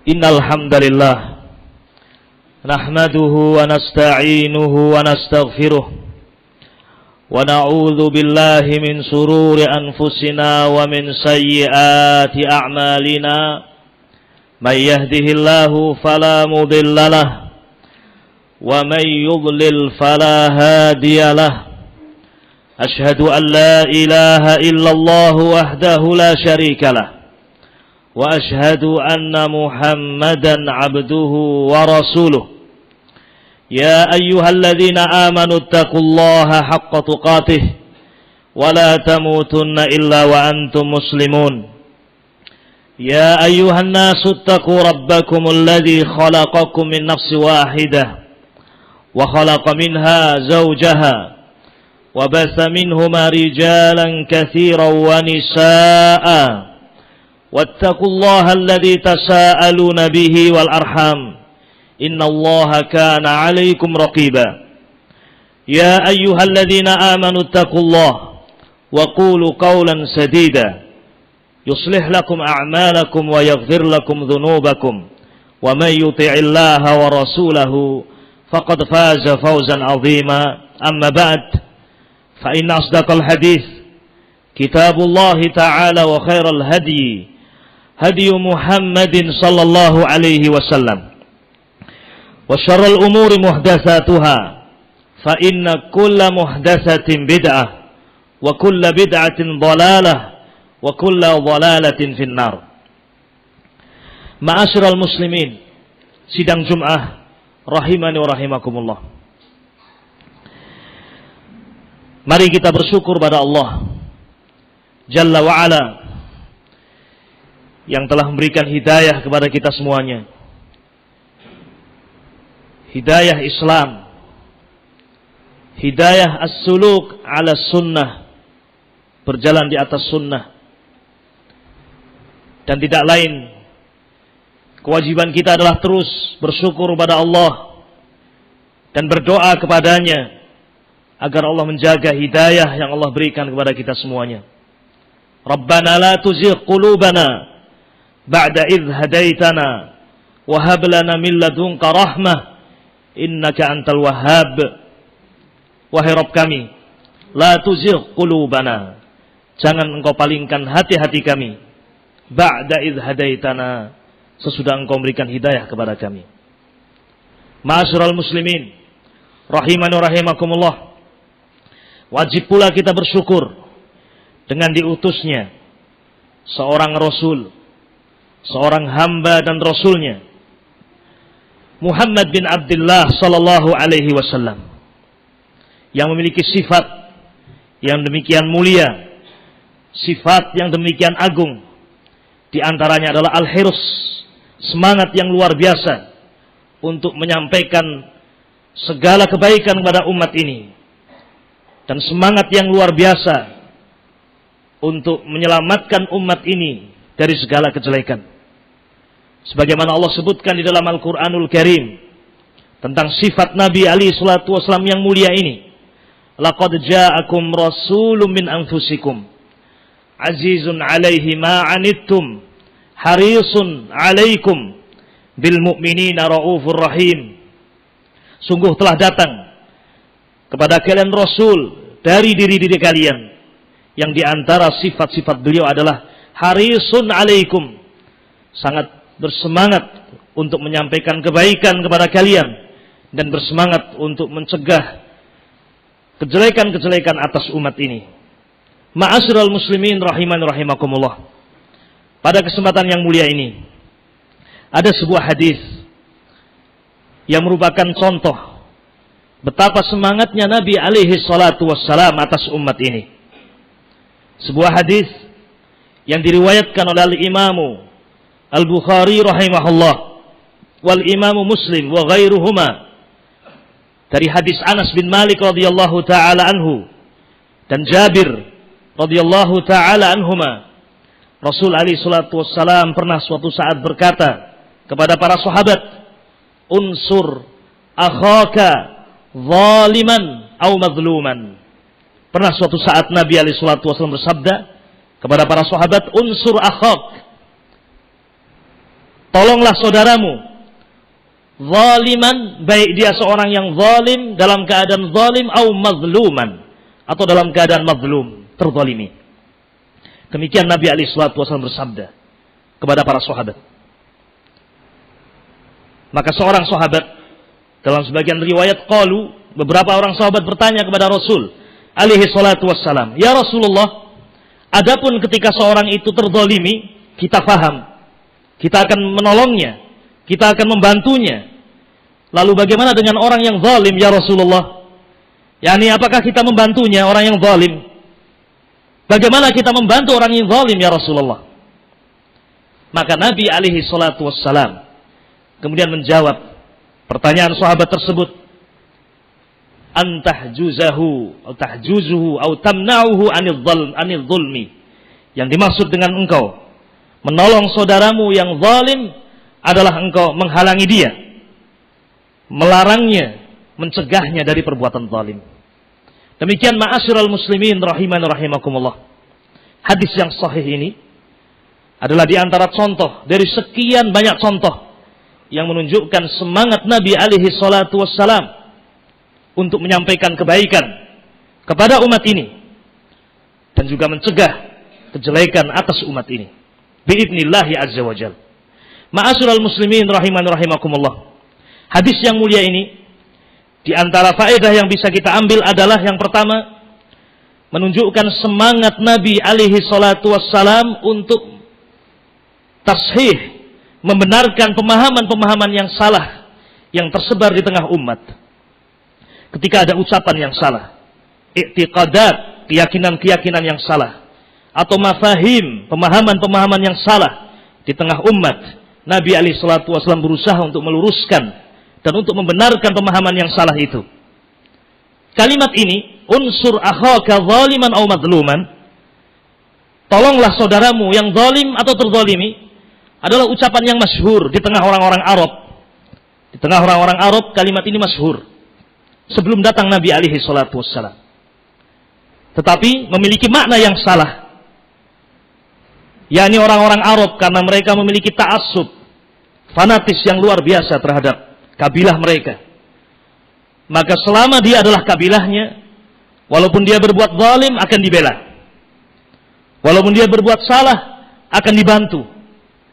Innal hamdalillah nahmaduhu wa nasta'inuhu wa nastaghfiruh wa na'udzu billahi min shururi anfusina wa min sayyiati a'malina may yahdihillahu fala mudilla lahu wa may yudlil fala hadiya lahu ashhadu an la ilaha illallah wahdahu la syarika lahu wa ashhadu anna Muhammadan abduhu wa rasuluh ya ayyuhalladzina amanu taqullaha haqqa tuqatih wa la tamutunna illa wa antum muslimun ya ayyuhan nasu taqu rabbakumul ladzi khalaqakum min nafsin wahidah wa khalaqa minha zawjaha wa batha minhuma rijalan katsiran wa nisaa'a واتقوا الله الذي تساءلون به والأرحام إن الله كان عليكم رقيبا يا أيها الذين آمنوا اتقوا الله وقولوا قولا سديدا يصلح لكم أعمالكم ويغفر لكم ذنوبكم ومن يطع الله ورسوله فقد فاز فوزا عظيما أما بعد فإن أصدق الحديث كتاب الله تعالى وخير الهدي هدي محمد صلى الله عليه وسلم وشر الأمور محدثاتها فإن كل محدثة بدعة وكل بدعة ضلالة وكل ضلالة في النار. Ma'asyiral muslimin, sidang Jum'ah rahimani wa rahimakumullah. Mari kita bersyukur pada Allah Jalla wa Ala yang telah memberikan hidayah kepada kita semuanya. Hidayah Islam, hidayah as-suluk ala sunnah, berjalan di atas sunnah. Dan tidak lain, kewajiban kita adalah terus bersyukur kepada Allah dan berdoa kepadanya agar Allah menjaga hidayah yang Allah berikan kepada kita semuanya. Rabbana la tuzigh qulubana ba'da idh hadaitana wa hab lana min ladunka rahmah innaka antal wahhab. Wahai Rabb kami, la tuzigh qulubana, jangan engkau palingkan hati-hati kami, ba'da idh hadaitana, sesudah engkau memberikan hidayah kepada kami. Ma'asyiral muslimin rahimani wa rahimakumullah, wajib pula kita bersyukur dengan diutusnya seorang rasul, seorang hamba dan rasulnya, Muhammad bin Abdullah sallallahu alaihi wasallam, yang memiliki sifat yang demikian mulia, sifat yang demikian agung. Di antaranya adalah al-hirs, semangat yang luar biasa untuk menyampaikan segala kebaikan kepada umat ini, dan semangat yang luar biasa untuk menyelamatkan umat ini dari segala kejelekan. Sebagaimana Allah sebutkan di dalam Al-Quranul Karim tentang sifat Nabi alaihi salatu wasallam yang mulia ini. Laqad ja'akum rasulun min anfusikum azizun alaihi ma anittum harisun alaikum bil mu'minina raufur rahim. Sungguh telah datang kepada kalian rasul dari diri-diri kalian, yang diantara sifat-sifat beliau adalah harisun alaikum, sangat bersemangat untuk menyampaikan kebaikan kepada kalian dan bersemangat untuk mencegah kejelekan-kejelekan atas umat ini. Ma'asyiral muslimin rahiman rahimakumullah, pada kesempatan yang mulia ini ada sebuah hadis yang merupakan contoh betapa semangatnya Nabi alaihi salatu wassalam atas umat ini. Sebuah hadis yang diriwayatkan oleh al-Imamu Al-Bukhari rahimahullah wal Imamu Muslim wa ghairuhuma, dari hadis Anas bin Malik radhiyallahu taala anhu dan Jabir radhiyallahu taala anhuma. Rasul alaihi salatu wassalam pernah suatu saat berkata kepada para sahabat, unsur akhaka zaliman au mazluman. Pernah suatu saat Nabi alaihi salatu wasallam bersabda kepada para sahabat, unsur akhak, Tolonglah saudaramu zaliman, baik dia seorang yang zalim dalam keadaan zalim atau mazluman, atau dalam keadaan mazlum, terzalimi. Demikian Nabi alaihi salatu wasallam bersabda kepada para sahabat. Maka seorang sahabat, dalam sebagian riwayat qalu, beberapa orang sahabat bertanya kepada Rasul alaihi salatu wassalam, "Ya Rasulullah, adapun ketika seorang itu terzalimi, kita faham, kita akan menolongnya, kita akan membantunya. Lalu bagaimana dengan orang yang zalim ya Rasulullah? Yani apakah kita membantunya orang yang zalim? Bagaimana kita membantu orang yang zalim ya Rasulullah?" Maka Nabi alaihi salatu wassalam kemudian menjawab pertanyaan sahabat tersebut, "Antahjuzahu atau tahjuzuhu atau tamna'uhu anil zulmi." Yang dimaksud dengan engkau menolong saudaramu yang zalim adalah engkau menghalangi dia, melarangnya, mencegahnya dari perbuatan zalim. Demikian ma'asyiral muslimin rahimani rahimakumullah. Hadis yang sahih ini adalah di antara contoh dari sekian banyak contoh yang menunjukkan semangat Nabi alaihi salatu wassalam untuk menyampaikan kebaikan kepada umat ini dan juga mencegah kejelekan atas umat ini biidnillahi azza wajal. Ma'asyiral muslimin rahimani rahimakumullah. Hadis yang mulia ini, di antara faedah yang bisa kita ambil adalah yang pertama, menunjukkan semangat Nabi alaihi salatu wassalam untuk tashih, membenarkan pemahaman-pemahaman yang salah yang tersebar di tengah umat. Ketika ada ucapan yang salah, i'tiqadat, keyakinan-keyakinan yang salah, atau mafahim, pemahaman-pemahaman yang salah di tengah umat, Nabi alaihi salatu wasallam berusaha untuk meluruskan dan untuk membenarkan pemahaman yang salah itu. Kalimat ini, unsur akhaka zaliman aw mazluman, tolonglah saudaramu yang zalim atau terzalimi, adalah ucapan yang masyhur di tengah orang-orang Arab. Di tengah orang-orang Arab kalimat ini masyhur sebelum datang Nabi alaihi salatu wassalam. Tetapi memiliki makna yang salah. Yakni orang-orang Arab karena mereka memiliki ta'assub, fanatis yang luar biasa terhadap kabilah mereka. Maka selama dia adalah kabilahnya, walaupun dia berbuat zalim akan dibela. Walaupun dia berbuat salah akan dibantu.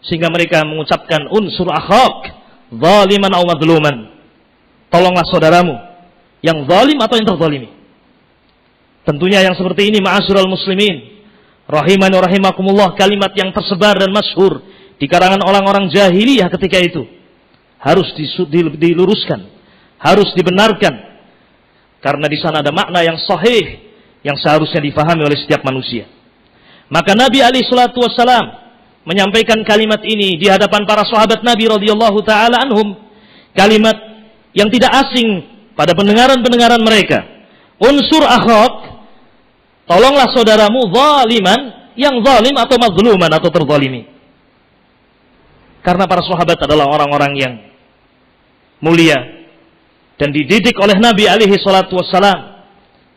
Sehingga mereka mengucapkan unsur akhak zaliman aw madluman. Tolonglah saudaramu yang zalim atau yang terzalimi. Tentunya yang seperti ini ma'asyiral muslimin rahimani wa rahimakumullah, kalimat yang tersebar dan masyhur di kalangan orang-orang jahiliyah ketika itu harus diluruskan, harus dibenarkan, karena di sana ada makna yang sahih yang seharusnya difahami oleh setiap manusia. Maka Nabi alaihi salatu wassalam menyampaikan kalimat ini di hadapan para sahabat Nabi radhiyallahu taala anhum, kalimat yang tidak asing pada pendengaran-pendengaran mereka. Unsur akhak, tolonglah saudaramu zaliman, yang zalim atau mazluman atau terzalimi. Karena para sahabat adalah orang-orang yang mulia dan dididik oleh Nabi alaihi salatu wassalam.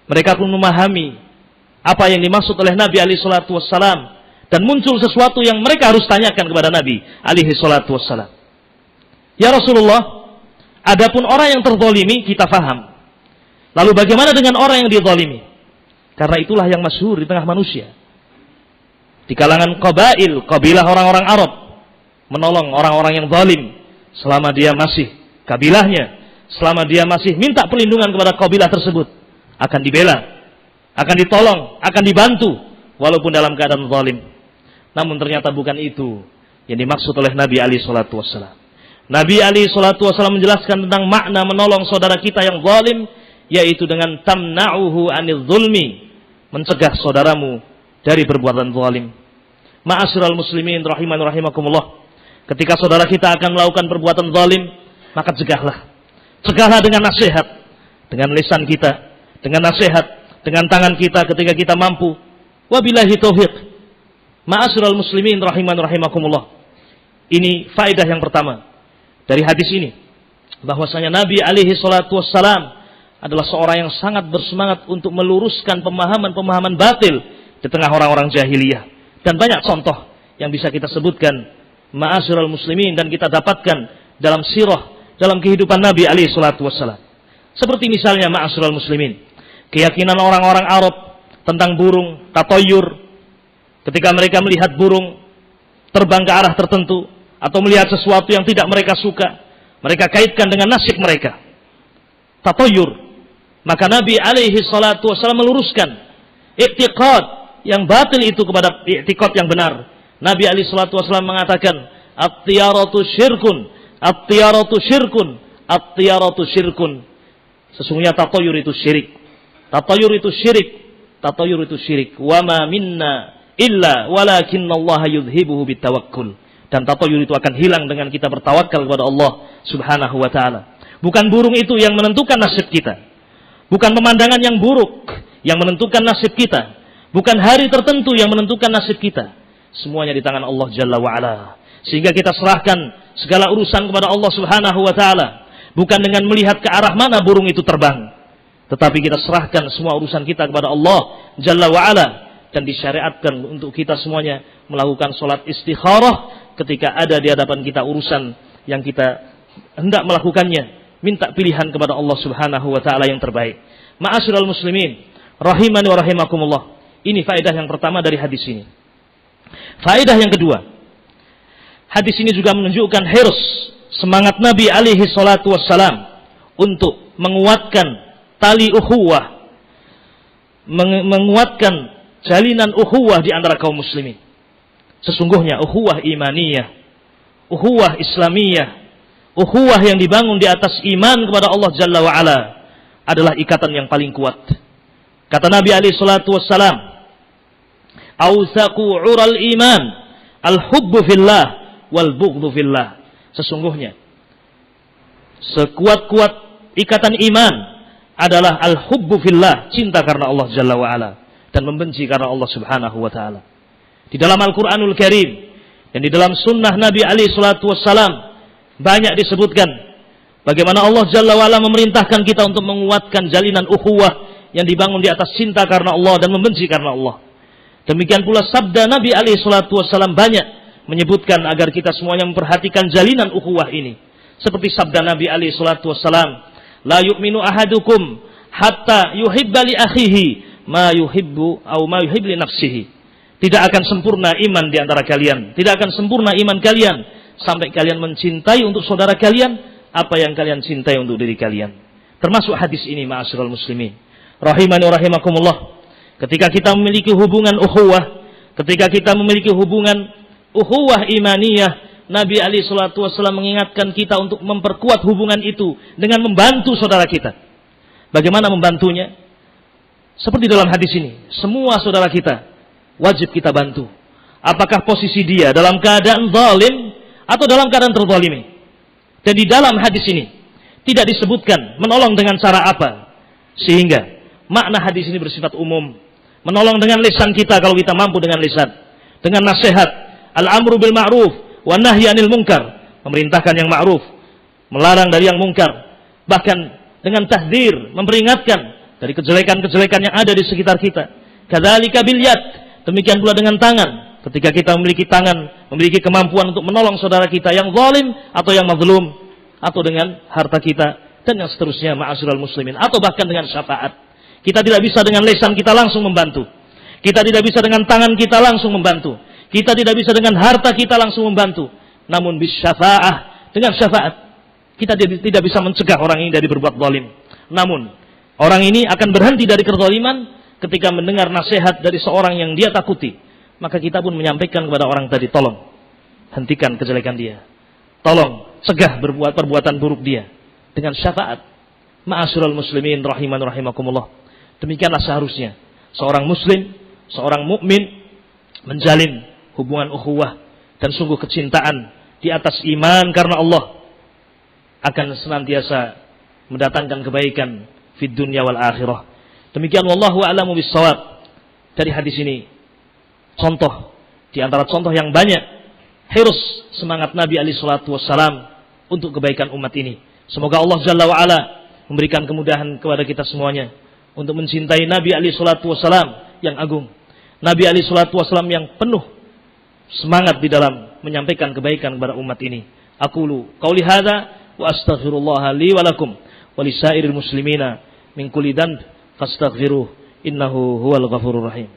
Mereka pun memahami apa yang dimaksud oleh Nabi alaihi salatu wassalam, dan muncul sesuatu yang mereka harus tanyakan kepada Nabi alaihi salatu wassalam. Ya Rasulullah, adapun orang yang terzalimi kita faham. Lalu bagaimana dengan orang yang dizalimi? Karena itulah yang masyhur di tengah manusia. Di kalangan kabilah orang-orang Arab, menolong orang-orang yang zalim selama dia masih kabilahnya, selama dia masih minta perlindungan kepada kabilah tersebut, akan dibela, akan ditolong, akan dibantu walaupun dalam keadaan zalim. Namun ternyata bukan itu yang dimaksud oleh Nabi alaihi salatu wassalam. Nabi alaihi salatu wassalam menjelaskan tentang makna menolong saudara kita yang zalim, yaitu dengan tamna'uhu anil zulmi, mencegah saudaramu dari perbuatan zalim. Ma'asyiral muslimin rahimani rahimakumullah, ketika saudara kita akan melakukan perbuatan zalim, maka cegahlah. Cegahlah dengan nasihat, dengan lisan kita, dengan nasihat, dengan tangan kita ketika kita mampu. Wabillahi taufiq. Ma'asyiral muslimin rahimani rahimakumullah. Ini faedah yang pertama dari hadis ini, bahwasanya Nabi alaihi salatu wassalam adalah seorang yang sangat bersemangat untuk meluruskan pemahaman-pemahaman batil di tengah orang-orang jahiliyah. Dan banyak contoh yang bisa kita sebutkan ma'asyiral muslimin, dan kita dapatkan dalam sirah, dalam kehidupan Nabi alaihi salatu wassalam. Seperti misalnya ma'asyiral muslimin, keyakinan orang-orang Arab tentang burung, tatoyur. Ketika mereka melihat burung terbang ke arah tertentu atau melihat sesuatu yang tidak mereka suka, mereka kaitkan dengan nasib mereka. Tatoyur. Maka Nabi alaihi salatu wassalam meluruskan i'tiqad yang batil itu kepada i'tiqad yang benar. Nabi alaihi salatu wassalam mengatakan, at-tiyaratu syirkun, at-tiyaratu syirkun, at-tiyaratu syirkun. Sesungguhnya tatoyur itu syirik. Tatoyur itu syirik. Tatoyur itu syirik. Wa ma minna illa walakinnallaha yudhibuhu bitawakkul. Dan tatoyur itu akan hilang dengan kita bertawakal kepada Allah Subhanahu wa taala. Bukan burung itu yang menentukan nasib kita. Bukan pemandangan yang buruk yang menentukan nasib kita. Bukan hari tertentu yang menentukan nasib kita. Semuanya di tangan Allah Jalla wa Ala. Sehingga kita serahkan segala urusan kepada Allah Subhanahu wa taala. Bukan dengan melihat ke arah mana burung itu terbang, tetapi kita serahkan semua urusan kita kepada Allah Jalla wa Ala. Dan disyariatkan untuk kita semuanya melakukan sholat istikharah ketika ada di hadapan kita urusan yang kita hendak melakukannya. Minta pilihan kepada Allah Subhanahu wa taala yang terbaik. Ma'asyiral muslimin, rahimani wa rahimakumullah. Ini faedah yang pertama dari hadis ini. Faedah yang kedua, hadis ini juga menunjukkan hirs, semangat Nabi alaihi salatu wassalam untuk menguatkan tali ukhuwah, menguatkan jalinan ukhuwah di antara kaum muslimin. Sesungguhnya ukhuwah imaniyah, ukhuwah islamiyah, ukhuwah yang dibangun di atas iman kepada Allah Jalla wa Ala adalah ikatan yang paling kuat. Kata Nabi alaihi salatu wassalam, "Awsaqu 'ural iman al-hubbu fillah wal bughdhu fillah." Sesungguhnya sekuat-kuat ikatan iman adalah al-hubbu fillah, cinta karena Allah Jalla wa Ala, dan membenci karena Allah Subhanahu wa taala. Di dalam Al-Qur'anul Karim dan di dalam sunnah Nabi alaihi salatu wassalam banyak disebutkan bagaimana Allah Jalla wa Ala memerintahkan kita untuk menguatkan jalinan ukhuwah yang dibangun di atas cinta karena Allah dan membenci karena Allah. Demikian pula sabda Nabi alaihi salatu wassalam banyak menyebutkan agar kita semuanya memperhatikan jalinan ukhuwah ini. Seperti sabda Nabi alaihi salatu wassalam, "La yu'minu ahadukum hatta yuhibba li akhihi ma yuhibbu aw ma yuhibbu li nafsihi." Tidak akan sempurna iman di antara kalian. Tidak akan sempurna iman kalian sampai kalian mencintai untuk saudara kalian apa yang kalian cintai untuk diri kalian. Termasuk hadis ini, ma'asyiral muslimin, rahimani wa rahimakumullah. Ketika kita memiliki hubungan ukhuwah, ketika kita memiliki hubungan ukhuwah imaniyah, Nabi alaihi salatu wasallam mengingatkan kita untuk memperkuat hubungan itu dengan membantu saudara kita. Bagaimana membantunya? Seperti dalam hadis ini, semua saudara kita wajib kita bantu. Apakah posisi dia dalam keadaan zalim atau dalam keadaan terzalimi. Dan di dalam hadis ini tidak disebutkan menolong dengan cara apa, sehingga makna hadis ini bersifat umum. Menolong dengan lisan kita kalau kita mampu dengan lisan, dengan nasihat, al-amru bil ma'ruf wa nahyi 'anil munkar, memerintahkan yang ma'ruf, melarang dari yang munkar, bahkan dengan tahdzir, memperingatkan dari kejelekan-kejelekan yang ada di sekitar kita. Kadzalika bil yad, demikian pula dengan tangan. Ketika kita memiliki tangan, memiliki kemampuan untuk menolong saudara kita yang zalim atau yang mazlum, atau dengan harta kita dan yang seterusnya, ma'asyiral muslimin, atau bahkan dengan syafaat. Kita tidak bisa dengan lisan kita langsung membantu. Kita tidak bisa dengan tangan kita langsung membantu. Kita tidak bisa dengan harta kita langsung membantu. Namun bisyafa'ah, dengan syafaat, kita tidak bisa mencegah orang ini dari berbuat zalim. Namun orang ini akan berhenti dari kezaliman ketika mendengar nasihat dari seorang yang dia takuti. Maka kita pun menyampaikan kepada orang tadi, tolong hentikan kejelekan dia, tolong cegah berbuat perbuatan buruk dia dengan syafaat. Ma'asyiral muslimin rahiman rahimakumullah. Demikianlah seharusnya seorang muslim, seorang mukmin menjalin hubungan ukhuwah, dan sungguh kecintaan di atas iman karena Allah akan senantiasa mendatangkan kebaikan fid dunya wal akhirah. Demikian wallahu a'lamu bissawab. Dari hadis ini contoh di antara contoh yang banyak hirs semangat Nabi alaihi salatu wassalam untuk kebaikan umat ini. Semoga Allah Jalla wa Ala memberikan kemudahan kepada kita semuanya untuk mencintai Nabi alaihi salatu wassalam yang agung, Nabi alaihi salatu wassalam yang penuh semangat di dalam menyampaikan kebaikan kepada umat ini. Aqulu qauli hadza wa astaghfirullah li wa lakum wa lisairil muslimina min kulli dhanb fastaghfiruh innahu huwal ghafurur rahim.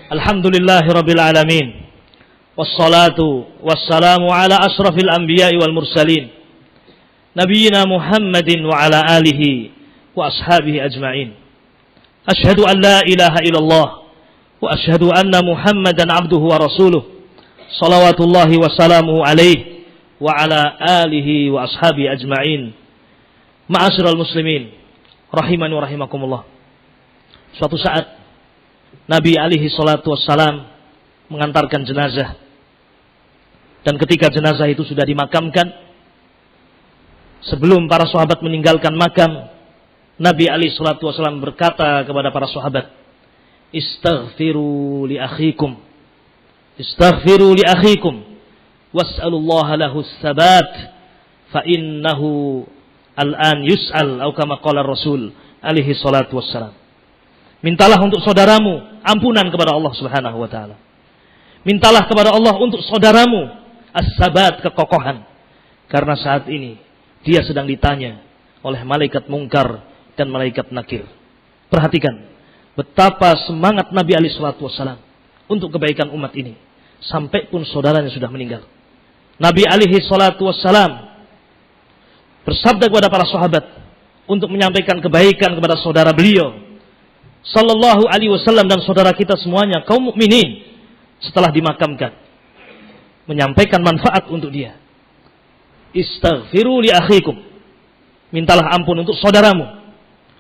Alhamdulillahi rabbil alamin. Wassalatu wassalamu ala asrafil anbiya'i wal mursalin. Nabiyyina Muhammadin wa ala alihi wa ashabihi ajma'in. Ashhadu an la ilaha illallah wa ashhadu anna Muhammadan abduhu wa rasuluh. Salawatullahi wa salamuhu alaihi wa ala alihi wa ashabihi ajma'in. Ma'asyiral muslimin, rahimani wa rahimakumullah. Suatu saat Nabi alaihi salatu wassalam mengantarkan jenazah. Dan ketika jenazah itu sudah dimakamkan, sebelum para sahabat meninggalkan makam, Nabi alaihi salatu wassalam berkata kepada para sahabat, Istaghfiru li akhikum. Istaghfiru li akhikum. Was'alullaha lahu tsabat. Fa innahu al-an yus'al. Atau kama qala Rasul alaihi salatu wassalam. Mintalah untuk saudaramu ampunan kepada Allah Subhanahu wa taala. Mintalah kepada Allah untuk saudaramu as-sabat, kekokohan. Karena saat ini dia sedang ditanya oleh malaikat mungkar dan malaikat nakir. Perhatikan betapa semangat Nabi alaihi salatu wasallam untuk kebaikan umat ini sampai pun saudaranya sudah meninggal. Nabi alaihi salatu wasallam bersabda kepada para sahabat untuk menyampaikan kebaikan kepada saudara beliau sallallahu alaihi wasallam dan saudara kita semuanya kaum mukminin setelah dimakamkan, menyampaikan manfaat untuk dia. Istaghfiru li akhikum. Mintalah ampun untuk saudaramu.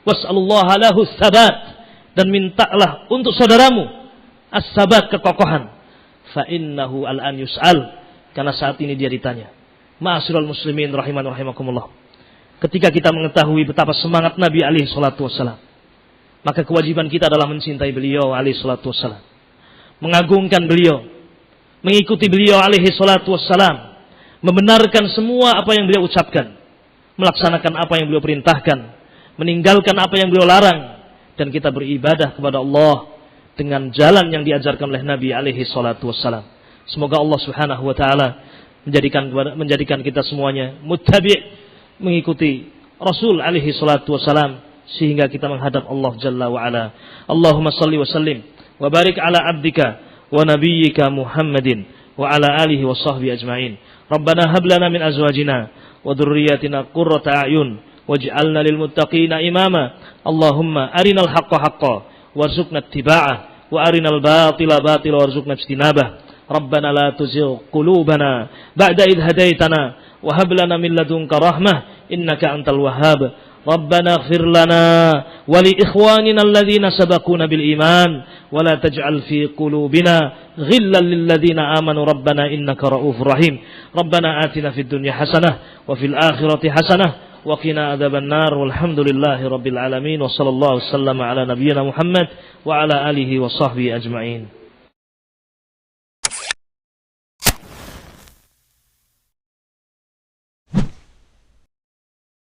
Was'alullaha lahu tsabat, dan mintalah untuk saudaramu as-sabat, kekokohan. Fa innahu al-an yus'al, karena saat ini dia ditanya. Ma'asyiral muslimin rahimani rahimakumullah. Ketika kita mengetahui betapa semangat Nabi alaihi salatu wasallam, maka kewajiban kita adalah mencintai beliau alaihi salatu wassalam, mengagungkan beliau, mengikuti beliau alaihi salatu wassalam, membenarkan semua apa yang beliau ucapkan, melaksanakan apa yang beliau perintahkan, meninggalkan apa yang beliau larang, dan kita beribadah kepada Allah dengan jalan yang diajarkan oleh Nabi alaihi salatu wassalam. Semoga Allah Subhanahu wa taala menjadikan kita semuanya muttabi', mengikuti Rasul alaihi salatu wassalam, sehingga kita menghadap Allah Jalla wa Ala. Allahumma salli wa sallim wa barik ala abdika wa nabiyyika Muhammadin wa ala alihi wa sahbihi ajma'in. Rabbana hab lana min azwajina wa dhurriyyatina qurrata a'yun waj'alna lil muttaqina imama. Allahumma arinal haqqa haqqan warzuqna ittiba'ah wa arinal batila batila warzuqna ijtinabah. Rabbana la tuzigh qulubana ba'da idh hadaitana wa hab lana min ladunka rahmah innaka antal wahhab. ربنا اغفر لنا ولإخواننا الذين سبقونا بالإيمان ولا تجعل في قلوبنا غلا للذين آمنوا ربنا إنك رؤوف رحيم. ربنا آتنا في الدنيا حسنة وفي الآخرة حسنة وقنا عذاب النار والحمد لله رب العالمين وصلى الله وسلم على نبينا محمد وعلى آله وصحبه أجمعين.